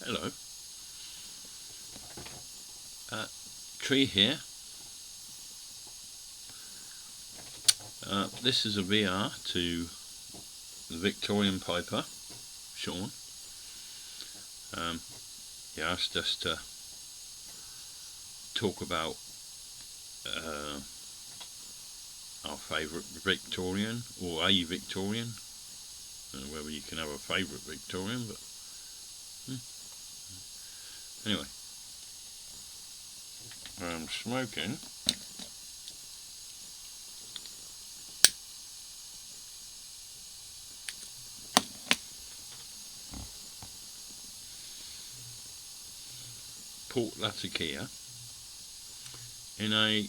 Hello. Tree here. This is a VR to the Victorian Piper, Sean. He asked us to talk about our favourite Victorian, or a Victorian. I don't know whether you can have a favourite Victorian, but anyway. I'm smoking Port Latakia in a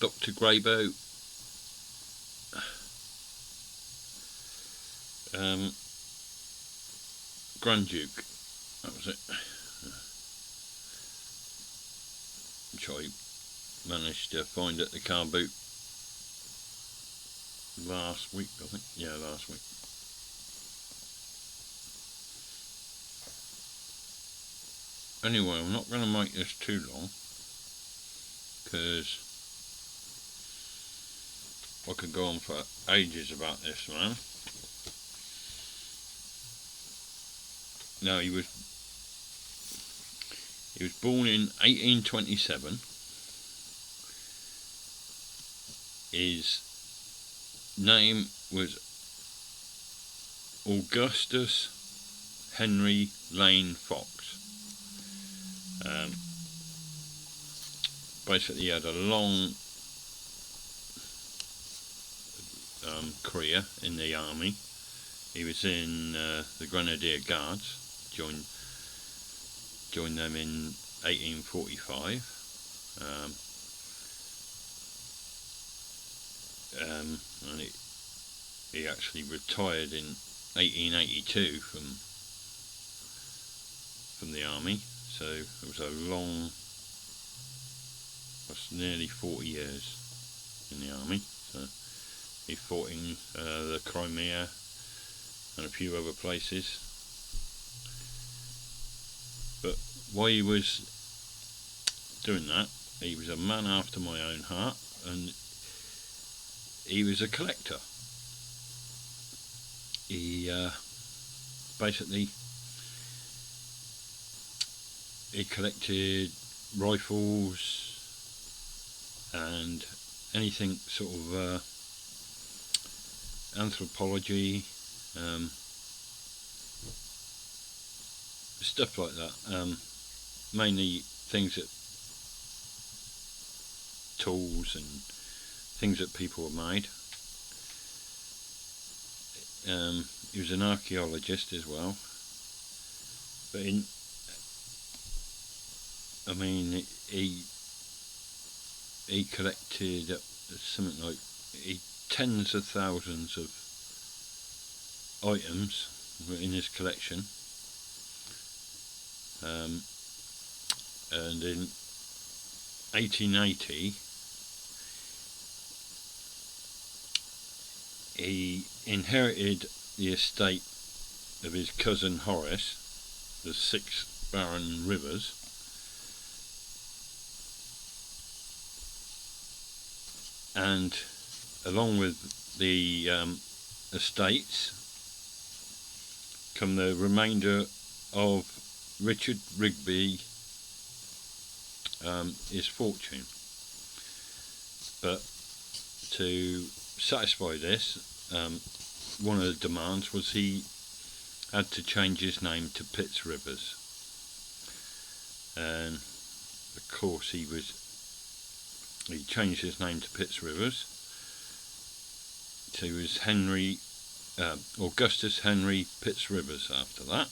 Dr. Greyboat Grand Duke. That was it. Which I managed to find at the car boot last week, I think. Yeah, last week. Anyway, I'm not going to make this too long, because I could go on for ages about this man. Now, he was born in 1827. His name was Augustus Henry Lane Fox. Basically, he had a long career in the army. He was in the Grenadier Guards. Joined them in 1845. And he actually retired in 1882 from the army. So it was a long, that's nearly 40 years in the army. So he fought in the Crimea and a few other places. But while he was doing that, he was a man after my own heart, and he was a collector. He basically collected rifles and anything sort of anthropology, stuff like that. Mainly things that tools and things that people have made. He was an archaeologist as well. But he collected something like tens of thousands of items in his collection. And in 1880 he inherited the estate of his cousin Horace, the 6 barren rivers, and along with the estates come the remainder of Richard Rigby, his fortune. But to satisfy this, one of the demands was he had to change his name to Pitts Rivers, and of course he changed his name to Pitts Rivers. So he was Augustus Henry Pitts Rivers after that,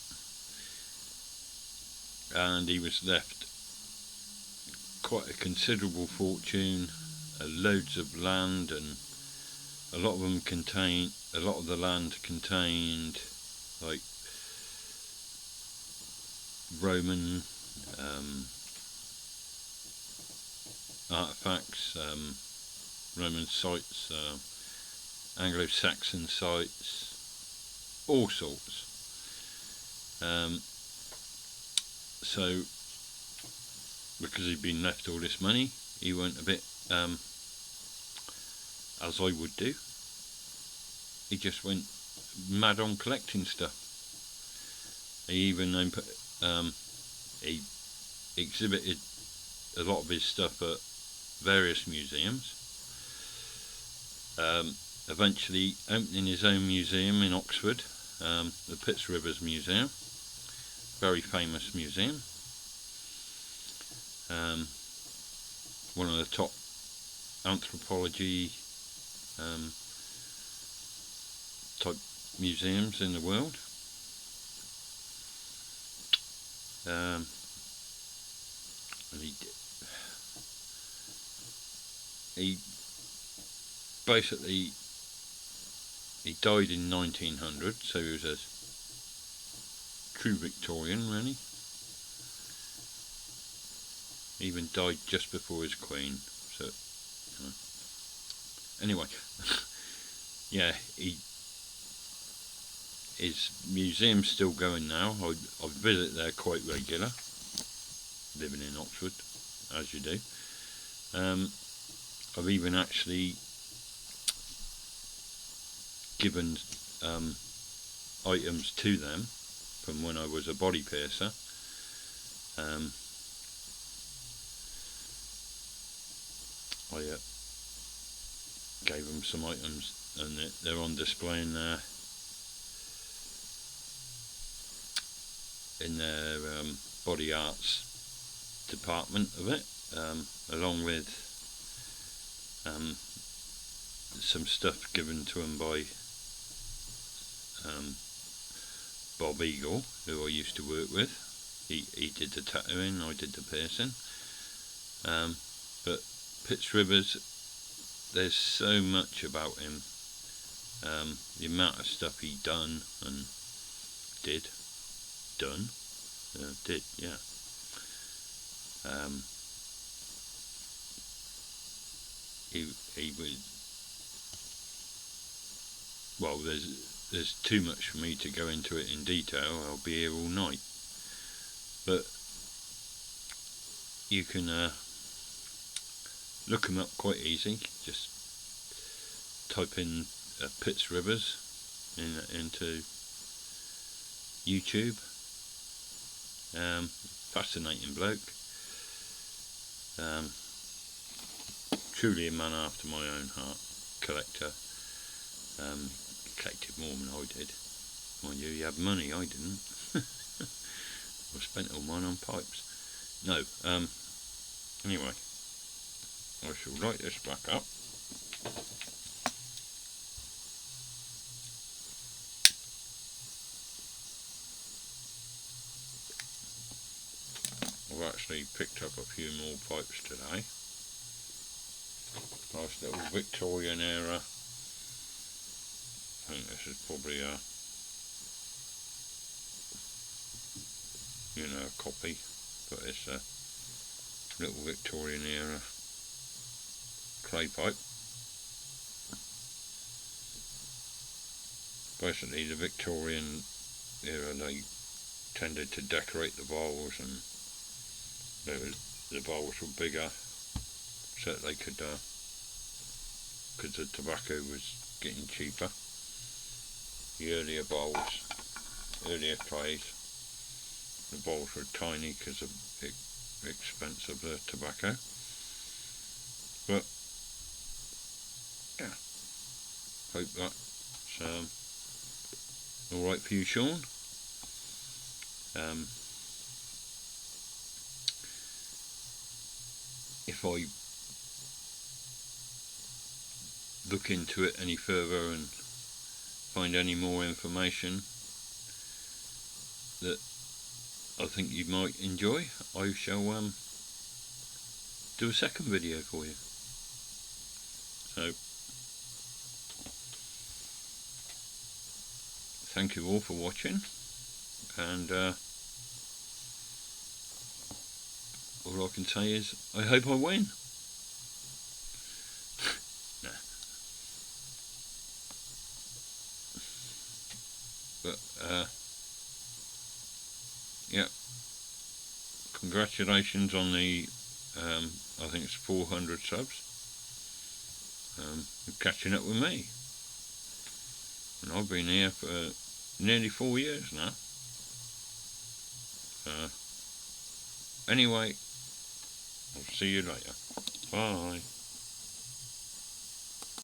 and he was left quite a considerable fortune, loads of land, and a lot of the land contained like Roman artifacts, Roman sites, Anglo-Saxon sites, all sorts. So because he'd been left all this money, he went a bit as I would do. He just went mad on collecting stuff. He even he exhibited a lot of his stuff at various museums. Eventually opening his own museum in Oxford, the Pitts Rivers Museum, very famous museum, one of the top anthropology type museums in the world. And he basically he died in 1900, so he was a true Victorian, really. He even died just before his queen. So anyway, yeah, his museum's still going now. I visit there quite regular, living in Oxford, as you do. I've even actually given items to them from when I was a body piercer. I gave them some items, and they're on display in their body arts department of it, along with some stuff given to him by Bob Eagle, who I used to work with. He did the tattooing, I did the piercing. But Pitts Rivers, there's so much about him. The amount of stuff he did. He was, well, there's too much for me to go into it in detail. I'll be here all night. But you can look him up quite easy. Just type in Pitts Rivers into YouTube. Fascinating bloke. Truly a man after my own heart. Collector. Collected more than I did. Mind you, he had money, I didn't. I spent all mine on pipes. No, anyway, I shall light this back up. I've actually picked up a few more pipes today. Nice little Victorian era. I think this is probably a copy, but it's a little Victorian era clay pipe. Basically the Victorian era, they tended to decorate the bowls, and the bowls were bigger so that they could, because the tobacco was getting cheaper. The earlier bowls, earlier clays, the bowls were tiny because of the expense of the tobacco. But yeah, hope that's alright for you, Sean. If I look into it any further and find any more information that I think you might enjoy, I shall do a second video for you. So thank you all for watching, and all I can say is I hope I win. But yeah, congratulations on the I think it's 400 subs. Catching up with me, and I've been here for nearly 4 years now. Anyway, I'll see you later. Bye.